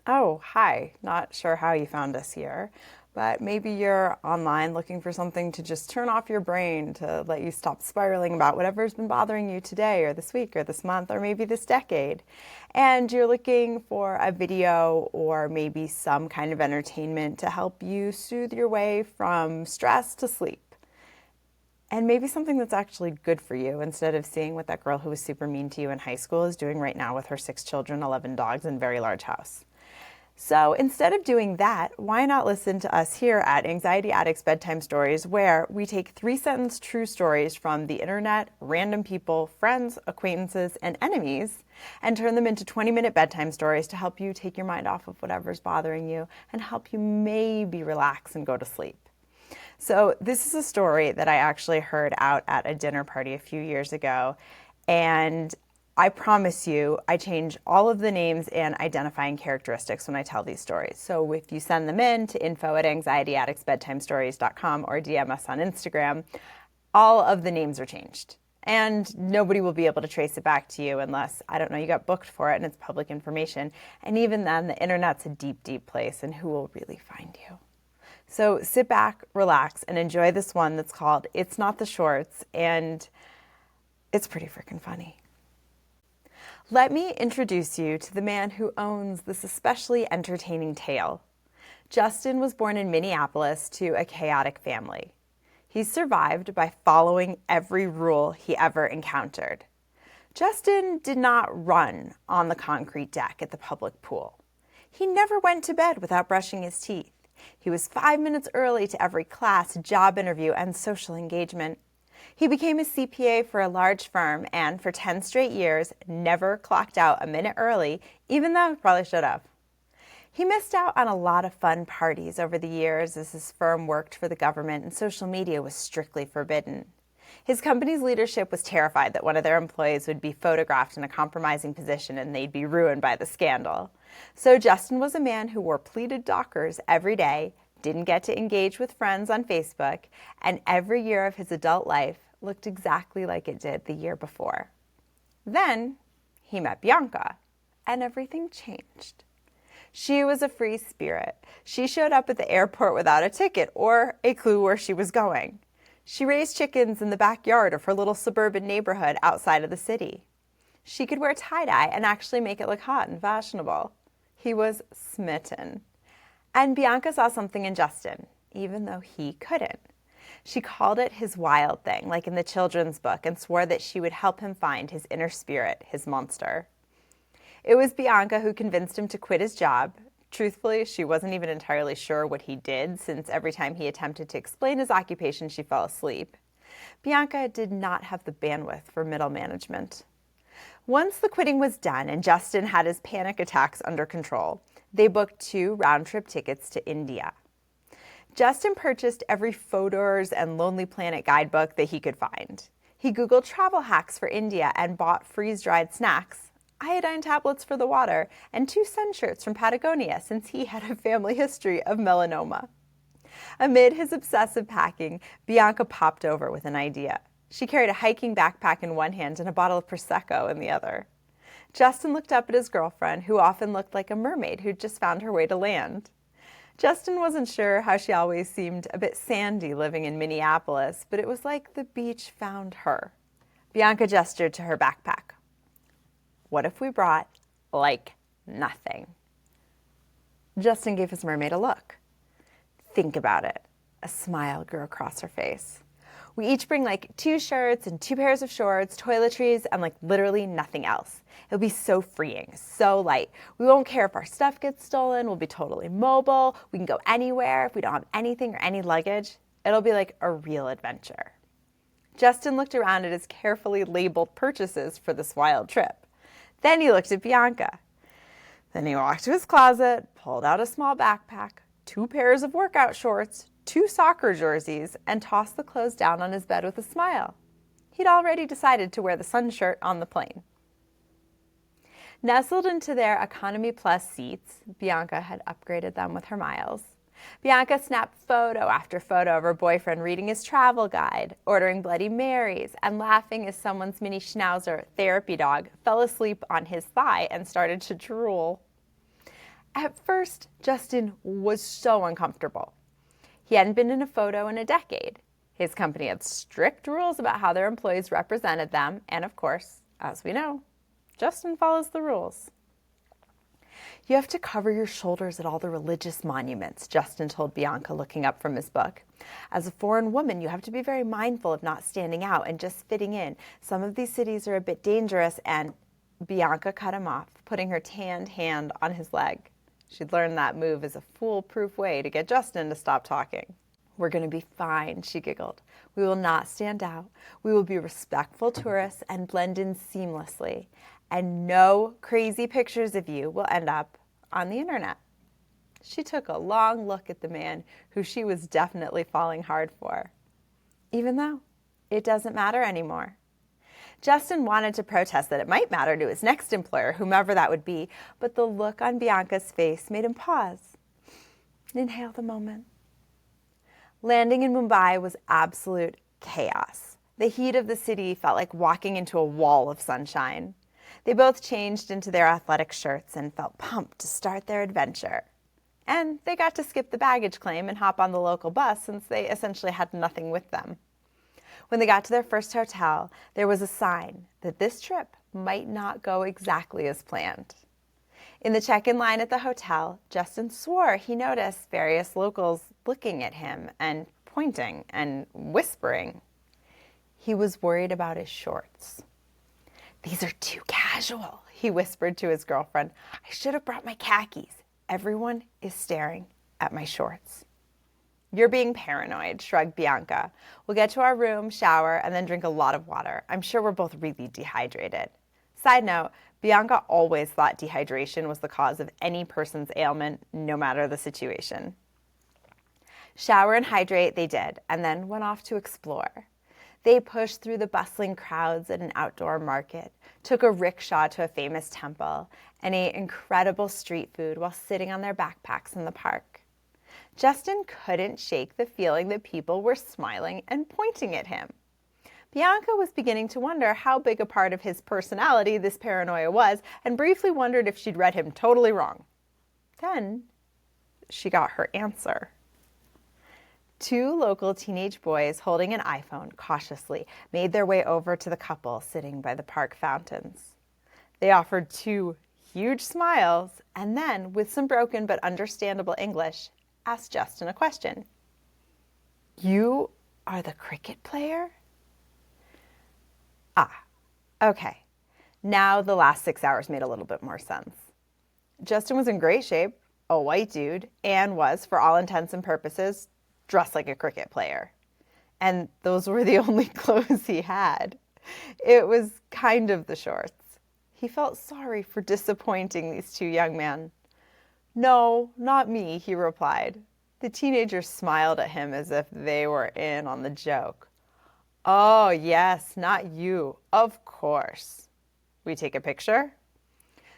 Oh, hi. Not sure how you found us here, but maybe you're online looking for something to just turn off your brain to let you stop spiraling about whatever's been bothering you today or this week or this month or maybe this decade. And you're looking for a video or maybe some kind of entertainment to help you soothe your way from stress to sleep. And maybe something that's actually good for you instead of seeing what that girl who was super mean to you in high school is doing right now with her 6 children, 11 dogs, and very large house. So instead of doing that, why not listen to us here at Anxiety Addicts Bedtime Stories, where we take 3 sentence true stories from the internet, random people, friends, acquaintances, and enemies, and turn them into 20-minute bedtime stories to help you take your mind off of whatever's bothering you and help you maybe relax and go to sleep. So this is a story that I actually heard out at a dinner party a few years ago, and I promise you, I change all of the names and identifying characteristics when I tell these stories. So if you send them in to info@anxietyaddictsbedtimestories.com or DM us on Instagram, all of the names are changed. And nobody will be able to trace it back to you unless, I don't know, you got booked for it and it's public information. And even then, the internet's a deep, deep place, and who will really find you? So sit back, relax, and enjoy this one that's called It's Not the Shorts, and it's pretty freaking funny. Let me introduce you to the man who owns this especially entertaining tale. Justin was born in Minneapolis to a chaotic family. He survived by following every rule he ever encountered. Justin did not run on the concrete deck at the public pool. He never went to bed without brushing his teeth. He was 5 minutes early to every class, job interview, and social engagement. He became a CPA for a large firm and, for 10 straight years, never clocked out a minute early, even though he probably should have. He missed out on a lot of fun parties over the years as his firm worked for the government and social media was strictly forbidden. His company's leadership was terrified that one of their employees would be photographed in a compromising position and they'd be ruined by the scandal. So Justin was a man who wore pleated Dockers every day, didn't get to engage with friends on Facebook, and every year of his adult life looked exactly like it did the year before. Then he met Bianca, and everything changed. She was a free spirit. She showed up at the airport without a ticket or a clue where she was going. She raised chickens in the backyard of her little suburban neighborhood outside of the city. She could wear tie-dye and actually make it look hot and fashionable. He was smitten. And Bianca saw something in Justin, even though he couldn't. She called it his wild thing, like in the children's book, and swore that she would help him find his inner spirit, his monster. It was Bianca who convinced him to quit his job. Truthfully, she wasn't even entirely sure what he did, since every time he attempted to explain his occupation, she fell asleep. Bianca did not have the bandwidth for middle management. Once the quitting was done and Justin had his panic attacks under control, they booked 2 round-trip tickets to India. Justin purchased every Photos and Lonely Planet guidebook that he could find. He Googled travel hacks for India and bought freeze-dried snacks, iodine tablets for the water, and 2 sun shirts from Patagonia since he had a family history of melanoma. Amid his obsessive packing, Bianca popped over with an idea. She carried a hiking backpack in one hand and a bottle of Prosecco in the other. Justin looked up at his girlfriend, who often looked like a mermaid who'd just found her way to land. Justin wasn't sure how she always seemed a bit sandy living in Minneapolis, but it was like the beach found her. Bianca gestured to her backpack. What if we brought, like, nothing? Justin gave his mermaid a look. Think about it. A smile grew across her face. We each bring like 2 shirts and 2 pairs of shorts, toiletries, and like literally nothing else. It'll be so freeing, so light. We won't care if our stuff gets stolen. We'll be totally mobile. We can go anywhere if we don't have anything or any luggage. It'll be like a real adventure. Justin looked around at his carefully labeled purchases for this wild trip. Then he looked at Bianca. Then he walked to his closet, pulled out a small backpack, 2 pairs of workout shorts, 2 soccer jerseys, and tossed the clothes down on his bed with a smile. He'd already decided to wear the sun shirt on the plane. Nestled into their Economy Plus seats, Bianca had upgraded them with her miles. Bianca snapped photo after photo of her boyfriend reading his travel guide, ordering Bloody Marys, and laughing as someone's mini schnauzer therapy dog fell asleep on his thigh and started to drool. At first, Justin was so uncomfortable. He hadn't been in a photo in a decade. His company had strict rules about how their employees represented them, and of course, as we know, Justin follows the rules. You have to cover your shoulders at all the religious monuments, Justin told Bianca, looking up from his book. As a foreign woman, you have to be very mindful of not standing out and just fitting in. Some of these cities are a bit dangerous, and Bianca cut him off, putting her tanned hand on his leg. She'd learned that move as a foolproof way to get Justin to stop talking. We're going to be fine, she giggled. We will not stand out. We will be respectful tourists and blend in seamlessly. And no crazy pictures of you will end up on the internet. She took a long look at the man who she was definitely falling hard for. Even though it doesn't matter anymore. Justin wanted to protest that it might matter to his next employer, whomever that would be, but the look on Bianca's face made him pause. Inhale the moment. Landing in Mumbai was absolute chaos. The heat of the city felt like walking into a wall of sunshine. They both changed into their athletic shirts and felt pumped to start their adventure. And they got to skip the baggage claim and hop on the local bus since they essentially had nothing with them. When they got to their first hotel, there was a sign that this trip might not go exactly as planned. In the check-in line at the hotel, Justin swore he noticed various locals looking at him and pointing and whispering. He was worried about his shorts. These are too casual, he whispered to his girlfriend. I should have brought my khakis. Everyone is staring at my shorts. You're being paranoid, shrugged Bianca. We'll get to our room, shower, and then drink a lot of water. I'm sure we're both really dehydrated. Side note, Bianca always thought dehydration was the cause of any person's ailment, no matter the situation. Shower and hydrate they did, and then went off to explore. They pushed through the bustling crowds at an outdoor market, took a rickshaw to a famous temple, and ate incredible street food while sitting on their backpacks in the park. Justin couldn't shake the feeling that people were smiling and pointing at him. Bianca was beginning to wonder how big a part of his personality this paranoia was, and briefly wondered if she'd read him totally wrong. Then she got her answer. Two local teenage boys holding an iPhone cautiously made their way over to the couple sitting by the park fountains. They offered two huge smiles and then, with some broken but understandable English, asked Justin a question. You are the cricket player? Ah, okay. Now the last 6 hours made a little bit more sense. Justin was in great shape, a white dude, and was, for all intents and purposes, dressed like a cricket player. And those were the only clothes he had. It was kind of the shorts. He felt sorry for disappointing these two young men. No, not me, he replied. The teenagers smiled at him as if they were in on the joke. Oh, yes, not you. Of course. We take a picture?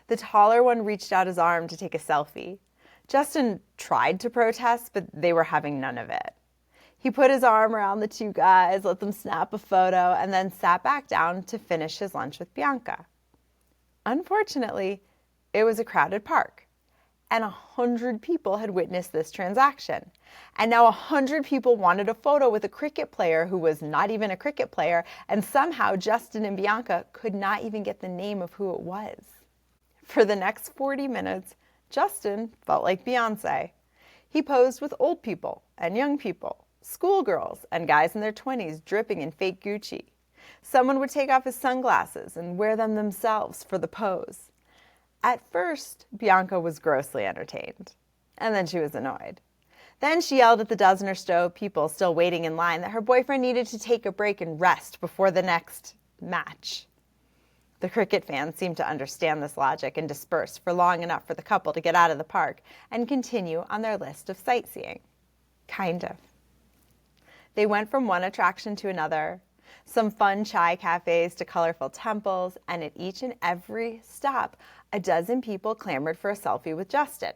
The taller one reached out his arm to take a selfie. Justin tried to protest, but they were having none of it. He put his arm around the two guys, let them snap a photo, and then sat back down to finish his lunch with Bianca. Unfortunately, it was a crowded park, and 100 people had witnessed this transaction. And now 100 people wanted a photo with a cricket player who was not even a cricket player, and somehow Justin and Bianca could not even get the name of who it was. For the next 40 minutes, Justin felt like Beyonce. He posed with old people and young people, schoolgirls and guys in their 20s dripping in fake Gucci. Someone would take off his sunglasses and wear them themselves for the pose. At first, Bianca was grossly entertained, and then she was annoyed. Then she yelled at the dozen or so people still waiting in line that her boyfriend needed to take a break and rest before the next match. The cricket fans seemed to understand this logic and dispersed for long enough for the couple to get out of the park and continue on their list of sightseeing. Kind of. They went from one attraction to another, some fun chai cafes to colorful temples, and at each and every stop, a dozen people clamored for a selfie with Justin.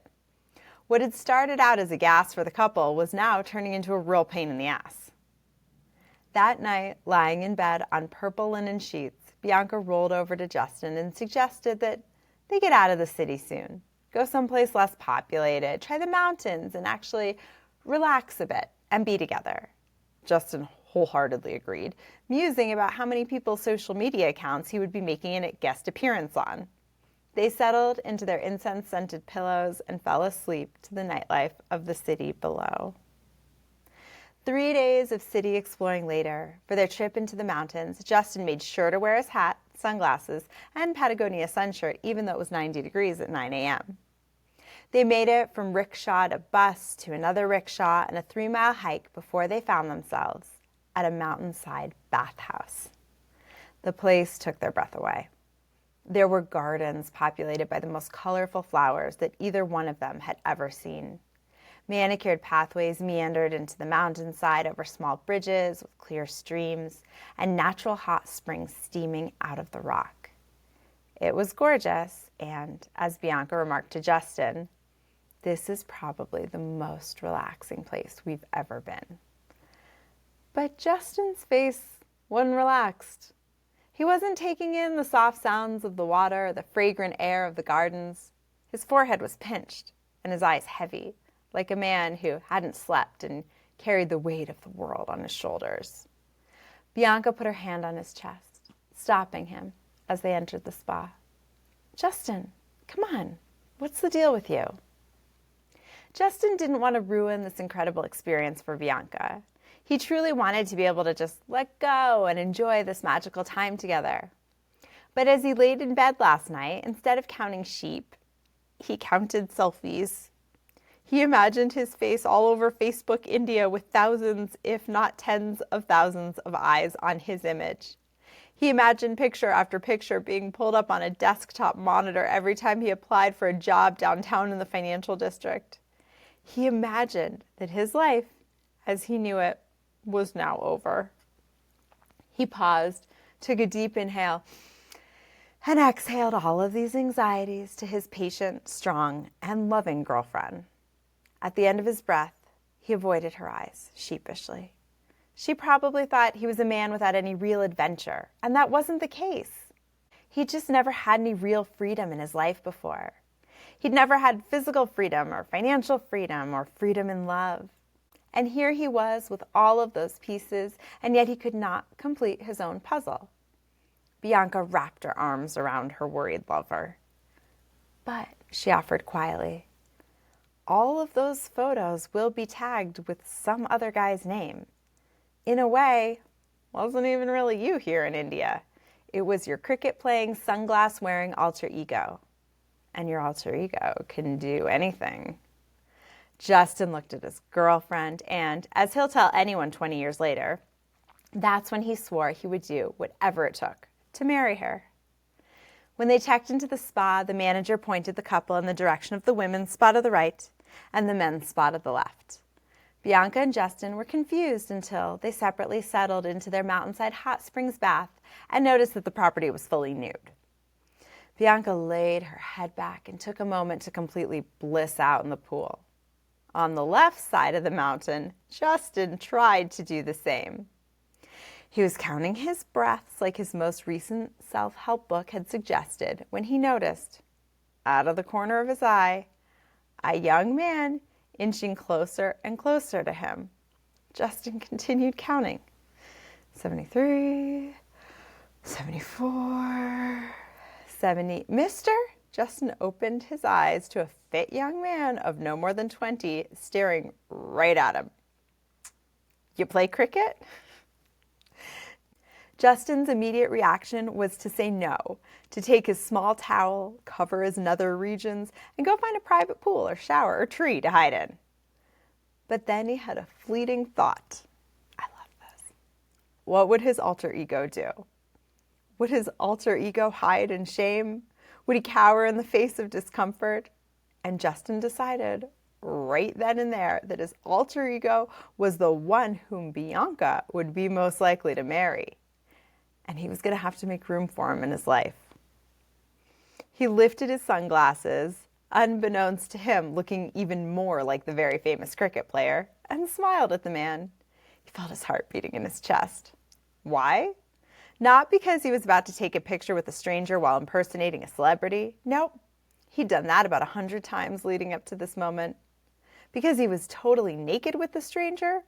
What had started out as a gas for the couple was now turning into a real pain in the ass. That night, lying in bed on purple linen sheets, Bianca rolled over to Justin and suggested that they get out of the city soon, go someplace less populated, try the mountains, and actually relax a bit and be together. Justin wholeheartedly agreed, musing about how many people's social media accounts he would be making a guest appearance on. They settled into their incense-scented pillows and fell asleep to the nightlife of the city below. 3 days of city exploring later, for their trip into the mountains, Justin made sure to wear his hat, sunglasses, and Patagonia sunshirt even though it was 90 degrees at 9 a.m. They made it from rickshaw to bus to another rickshaw and a 3-mile hike before they found themselves at a mountainside bathhouse. The place took their breath away. There were gardens populated by the most colorful flowers that either one of them had ever seen. Manicured pathways meandered into the mountainside over small bridges with clear streams and natural hot springs steaming out of the rock. It was gorgeous, and as Bianca remarked to Justin, this is probably the most relaxing place we've ever been. But Justin's face wasn't relaxed. He wasn't taking in the soft sounds of the water, the fragrant air of the gardens. His forehead was pinched and his eyes heavy, like a man who hadn't slept and carried the weight of the world on his shoulders. Bianca put her hand on his chest, stopping him as they entered the spa. "Justin, come on, what's the deal with you?" Justin didn't want to ruin this incredible experience for Bianca. He truly wanted to be able to just let go and enjoy this magical time together. But as he laid in bed last night, instead of counting sheep, he counted selfies. He imagined his face all over Facebook India with thousands, if not tens of thousands of eyes on his image. He imagined picture after picture being pulled up on a desktop monitor every time he applied for a job downtown in the financial district. He imagined that his life, as he knew it, was now over. He paused, took a deep inhale, and exhaled all of these anxieties to his patient, strong, and loving girlfriend. At the end of his breath, he avoided her eyes, sheepishly. She probably thought he was a man without any real adventure, and that wasn't the case. He'd just never had any real freedom in his life before. He'd never had physical freedom or financial freedom or freedom in love. And here he was with all of those pieces, and yet he could not complete his own puzzle. Bianca wrapped her arms around her worried lover. "But," she offered quietly, "all of those photos will be tagged with some other guy's name. In a way, wasn't even really you here in India. It was your cricket-playing, sunglass-wearing alter ego. And your alter ego can do anything." Justin looked at his girlfriend, and, as he'll tell anyone 20 years later, that's when he swore he would do whatever it took to marry her. When they checked into the spa, the manager pointed the couple in the direction of the women's spot to the right and the men's spot at the left. Bianca and Justin were confused until they separately settled into their mountainside hot springs bath and noticed that the property was fully nude. Bianca laid her head back and took a moment to completely bliss out in the pool. On the left side of the mountain, Justin tried to do the same. He was counting his breaths like his most recent self-help book had suggested when he noticed, out of the corner of his eye, a young man inching closer and closer to him. Justin continued counting. 73, 74, 70. "Mister?" Justin opened his eyes to a fit young man of no more than 20 staring right at him. "You play cricket?" Justin's immediate reaction was to say no, to take his small towel, cover his nether regions, and go find a private pool or shower or tree to hide in. But then he had a fleeting thought. I love this. What would his alter ego do? Would his alter ego hide in shame? Would he cower in the face of discomfort? And Justin decided right then and there that his alter ego was the one whom Bianca would be most likely to marry. And he was going to have to make room for him in his life. He lifted his sunglasses, unbeknownst to him looking even more like the very famous cricket player, and smiled at the man. He felt his heart beating in his chest. Why? Not because he was about to take a picture with a stranger while impersonating a celebrity. Nope. He'd done that about 100 times leading up to this moment. Because he was totally naked with the stranger?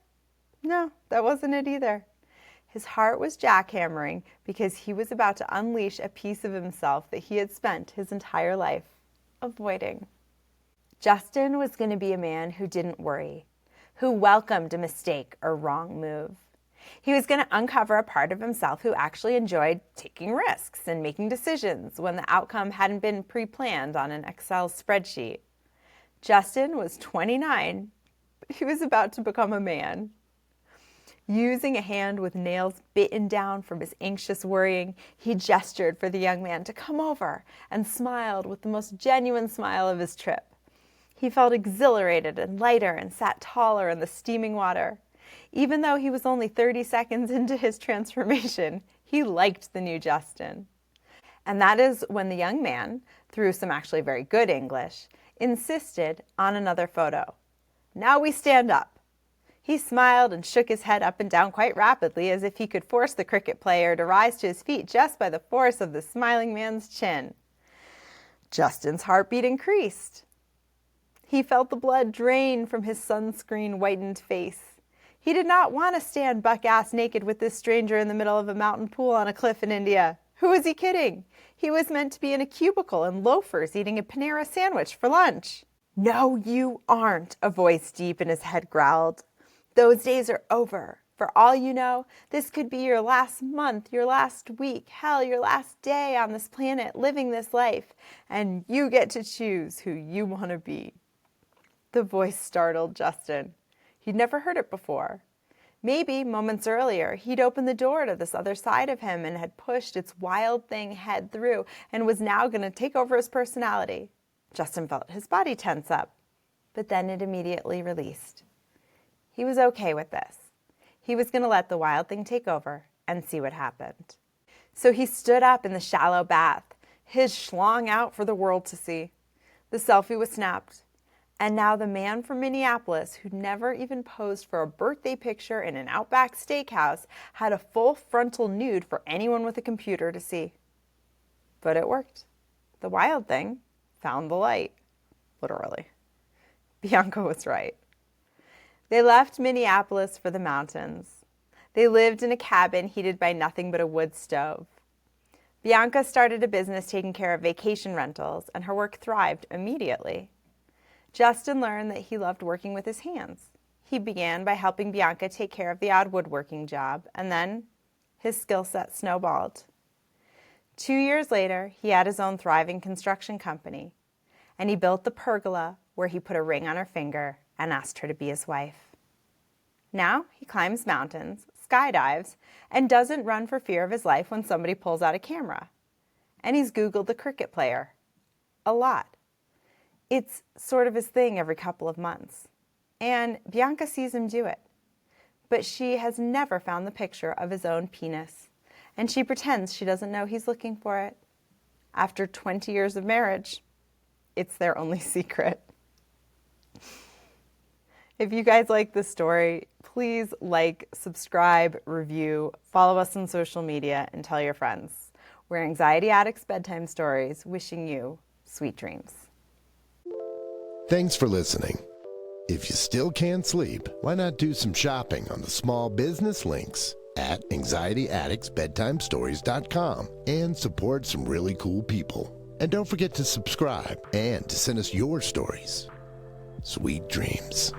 No, that wasn't it either. His heart was jackhammering because he was about to unleash a piece of himself that he had spent his entire life avoiding. Justin was going to be a man who didn't worry, who welcomed a mistake or wrong move. He was going to uncover a part of himself who actually enjoyed taking risks and making decisions when the outcome hadn't been pre-planned on an Excel spreadsheet. Justin was 29, but he was about to become a man. Using a hand with nails bitten down from his anxious worrying, he gestured for the young man to come over and smiled with the most genuine smile of his trip. He felt exhilarated and lighter and sat taller in the steaming water. Even though he was only 30 seconds into his transformation, he liked the new Justin. And that is when the young man, through some actually very good English, insisted on another photo. Now we stand up. He smiled and shook his head up and down quite rapidly as if he could force the cricket player to rise to his feet just by the force of the smiling man's chin. Justin's heartbeat increased. He felt the blood drain from his sunscreen-whitened face. He did not want to stand buck-ass naked with this stranger in the middle of a mountain pool on a cliff in India. Who was he kidding? He was meant to be in a cubicle in loafers eating a Panera sandwich for lunch. No, you aren't, a voice deep in his head growled. Those days are over. For all you know, this could be your last month, your last week, hell, your last day on this planet living this life, and you get to choose who you want to be. The voice startled Justin. He'd never heard it before. Maybe, moments earlier, he'd opened the door to this other side of him and had pushed its wild thing head through and was now going to take over his personality. Justin felt his body tense up, but then it immediately released. He was okay with this. He was going to let the wild thing take over and see what happened. So he stood up in the shallow bath, his schlong out for the world to see. The selfie was snapped. And now the man from Minneapolis, who'd never even posed for a birthday picture in an Outback steakhouse, had a full frontal nude for anyone with a computer to see. But it worked. The wild thing found the light, literally. Bianca was right. They left Minneapolis for the mountains. They lived in a cabin heated by nothing but a wood stove. Bianca started a business taking care of vacation rentals, and her work thrived immediately. Justin learned that he loved working with his hands. He began by helping Bianca take care of the odd woodworking job, and then his skill set snowballed. 2 years later, he had his own thriving construction company, and he built the pergola where he put a ring on her finger and asked her to be his wife. Now he climbs mountains, skydives, and doesn't run for fear of his life when somebody pulls out a camera. And he's Googled the cricket player. A lot. It's sort of his thing every couple of months. And Bianca sees him do it. But she has never found the picture of his own penis. And she pretends she doesn't know he's looking for it. After 20 years of marriage, it's their only secret. If you guys like this story, please like, subscribe, review, follow us on social media, and tell your friends. We're Anxiety Addicts Bedtime Stories, wishing you sweet dreams. Thanks for listening. If you still can't sleep, why not do some shopping on the small business links at anxietyaddictsbedtimestories.com and support some really cool people. And don't forget to subscribe and to send us your stories. Sweet dreams.